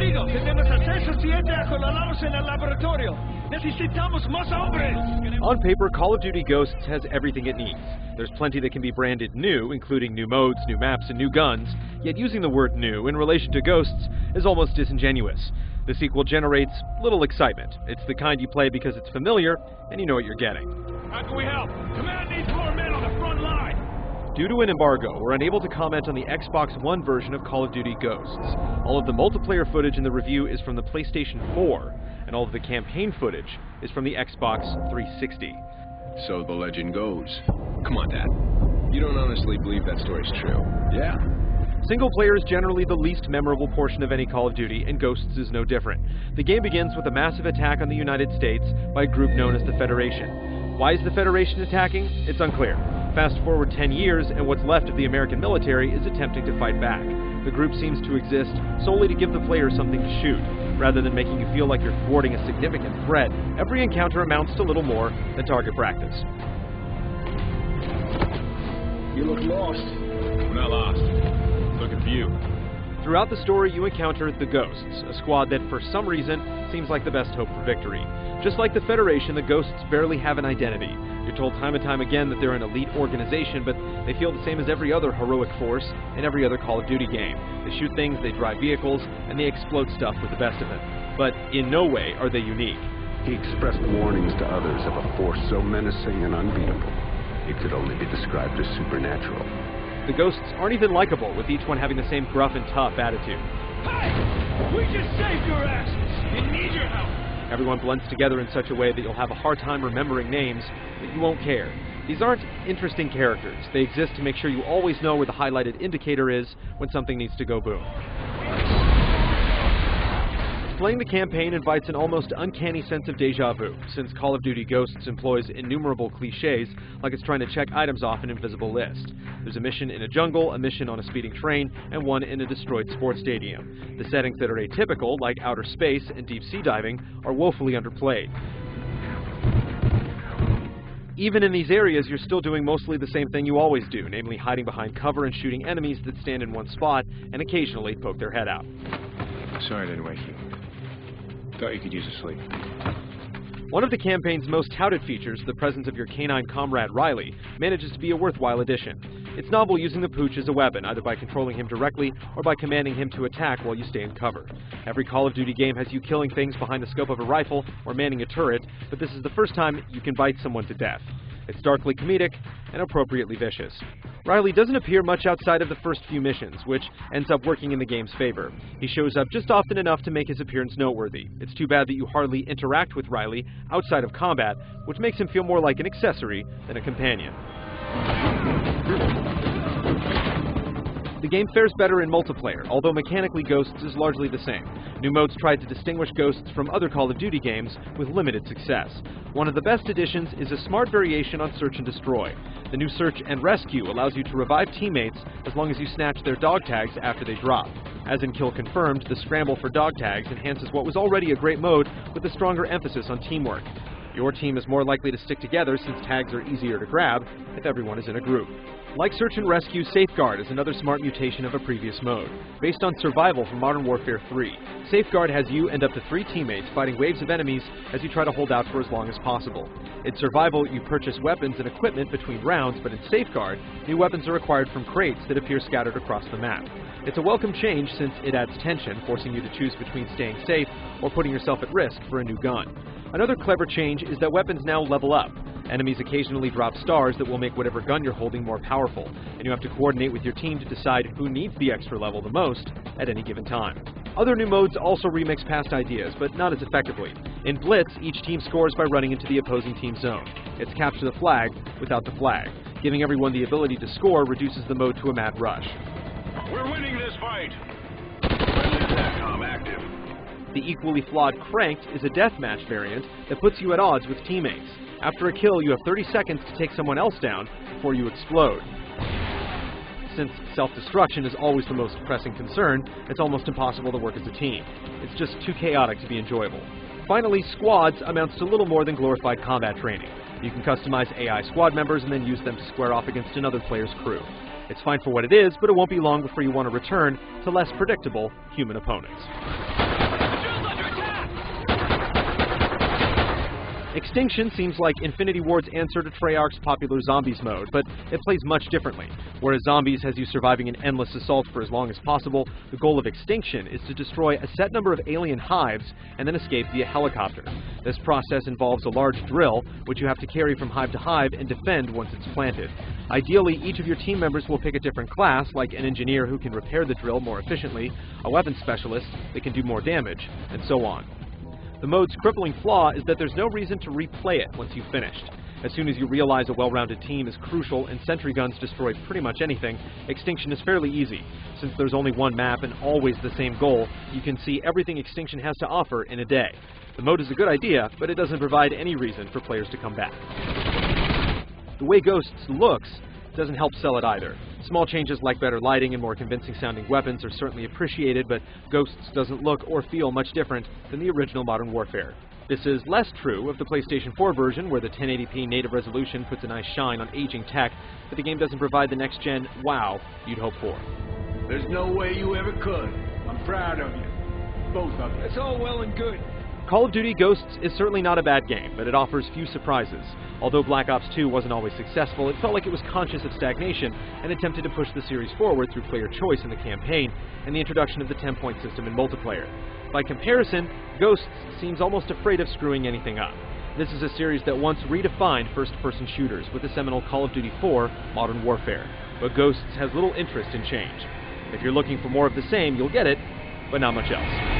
amigo, tenemos acceso 7 acorralados en el laboratorio. Necesitamos más hombres. On paper, Call of Duty Ghosts has everything it needs. There's plenty that can be branded new, including new modes, new maps, and new guns, yet using the word new in relation to Ghosts is almost disingenuous. The sequel generates little excitement. It's the kind you play because it's familiar, and you know what you're getting. How can we help? Command needs more men on the front line. Due to an embargo, we're unable to comment on the Xbox One version of Call of Duty Ghosts. All of the multiplayer footage in the review is from the PlayStation 4, and all of the campaign footage is from the Xbox 360. So the legend goes. Come on, Dad. You don't honestly believe that story's true? Yeah. Single player is generally the least memorable portion of any Call of Duty, and Ghosts is no different. The game begins with a massive attack on the United States by a group known as the Federation. Why is the Federation attacking? It's unclear. Fast forward 10 years, and what's left of the American military is attempting to fight back. The group seems to exist solely to give the player something to shoot. Rather than making you feel like you're thwarting a significant threat, every encounter amounts to little more than target practice. You look lost. We're not lost. Looking for you. Throughout the story, you encounter the Ghosts, a squad that, for some reason, seems like the best hope for victory. Just like the Federation, the Ghosts barely have an identity. You're told time and time again that they're an elite organization, but they feel the same as every other heroic force in every other Call of Duty game. They shoot things, they drive vehicles, and they explode stuff with the best of it. But in no way are they unique. He expressed warnings to others of a force so menacing and unbeatable, it could only be described as supernatural. The Ghosts aren't even likable, with each one having the same gruff and tough attitude. Hey! We just saved your asses. We need your help. Everyone blends together in such a way that you'll have a hard time remembering names, but you won't care. These aren't interesting characters. They exist to make sure you always know where the highlighted indicator is when something needs to go boom. Playing the campaign invites an almost uncanny sense of deja vu, since Call of Duty Ghosts employs innumerable cliches, like it's trying to check items off an invisible list. There's a mission in a jungle, a mission on a speeding train, and one in a destroyed sports stadium. The settings that are atypical, like outer space and deep sea diving, are woefully underplayed. Even in these areas, you're still doing mostly the same thing you always do, namely hiding behind cover and shooting enemies that stand in one spot and occasionally poke their head out. Sorry I didn't wake you. Thought you could use a sleep. One of the campaign's most touted features, the presence of your canine comrade Riley, manages to be a worthwhile addition. It's novel using the Pooch as a weapon, either by controlling him directly or by commanding him to attack while you stay in cover. Every Call of Duty game has you killing things behind the scope of a rifle or manning a turret, but this is the first time you can bite someone to death. It's darkly comedic and appropriately vicious. Riley doesn't appear much outside of the first few missions, which ends up working in the game's favor. He shows up just often enough to make his appearance noteworthy. It's too bad that you hardly interact with Riley outside of combat, which makes him feel more like an accessory than a companion. The game fares better in multiplayer, although mechanically Ghosts is largely the same. New modes tried to distinguish Ghosts from other Call of Duty games with limited success. One of the best additions is a smart variation on Search and Destroy. The new Search and Rescue allows you to revive teammates as long as you snatch their dog tags after they drop. As in Kill Confirmed, the scramble for dog tags enhances what was already a great mode with a stronger emphasis on teamwork. Your team is more likely to stick together since tags are easier to grab if everyone is in a group. Like Search and Rescue, Safeguard is another smart mutation of a previous mode. Based on Survival from Modern Warfare 3, Safeguard has you and up to 3 teammates fighting waves of enemies as you try to hold out for as long as possible. In Survival, you purchase weapons and equipment between rounds, but in Safeguard, new weapons are acquired from crates that appear scattered across the map. It's a welcome change since it adds tension, forcing you to choose between staying safe or putting yourself at risk for a new gun. Another clever change is that weapons now level up. Enemies occasionally drop stars that will make whatever gun you're holding more powerful, and you have to coordinate with your team to decide who needs the extra level the most at any given time. Other new modes also remix past ideas, but not as effectively. In Blitz, each team scores by running into the opposing team's zone. It's capture the flag without the flag. Giving everyone the ability to score reduces the mode to a mad rush. We're winning this fight. Friendly SATCOM active. The equally flawed Cranked is a deathmatch variant that puts you at odds with teammates. After a kill, you have 30 seconds to take someone else down before you explode. Since self-destruction is always the most pressing concern, it's almost impossible to work as a team. It's just too chaotic to be enjoyable. Finally, Squads amounts to little more than glorified combat training. You can customize AI squad members and then use them to square off against another player's crew. It's fine for what it is, but it won't be long before you want to return to less predictable human opponents. Extinction seems like Infinity Ward's answer to Treyarch's popular Zombies mode, but it plays much differently. Whereas Zombies has you surviving an endless assault for as long as possible, the goal of Extinction is to destroy a set number of alien hives and then escape via helicopter. This process involves a large drill, which you have to carry from hive to hive and defend once it's planted. Ideally, each of your team members will pick a different class, like an engineer who can repair the drill more efficiently, a weapons specialist that can do more damage, and so on. The mode's crippling flaw is that there's no reason to replay it once you've finished. As soon as you realize a well-rounded team is crucial and sentry guns destroy pretty much anything, Extinction is fairly easy. Since there's only one map and always the same goal, you can see everything Extinction has to offer in a day. The mode is a good idea, but it doesn't provide any reason for players to come back. The way Ghosts looks doesn't help sell it either. Small changes like better lighting and more convincing sounding weapons are certainly appreciated, but Ghosts doesn't look or feel much different than the original Modern Warfare. This is less true of the PlayStation 4 version, where the 1080p native resolution puts a nice shine on aging tech, but the game doesn't provide the next-gen wow you'd hope for. There's no way you ever could. I'm proud of you. Both of you. It's all well and good. Call of Duty Ghosts is certainly not a bad game, but it offers few surprises. Although Black Ops 2 wasn't always successful, it felt like it was conscious of stagnation and attempted to push the series forward through player choice in the campaign and the introduction of the 10-point system in multiplayer. By comparison, Ghosts seems almost afraid of screwing anything up. This is a series that once redefined first-person shooters with the seminal Call of Duty 4 Modern Warfare, but Ghosts has little interest in change. If you're looking for more of the same, you'll get it, but not much else.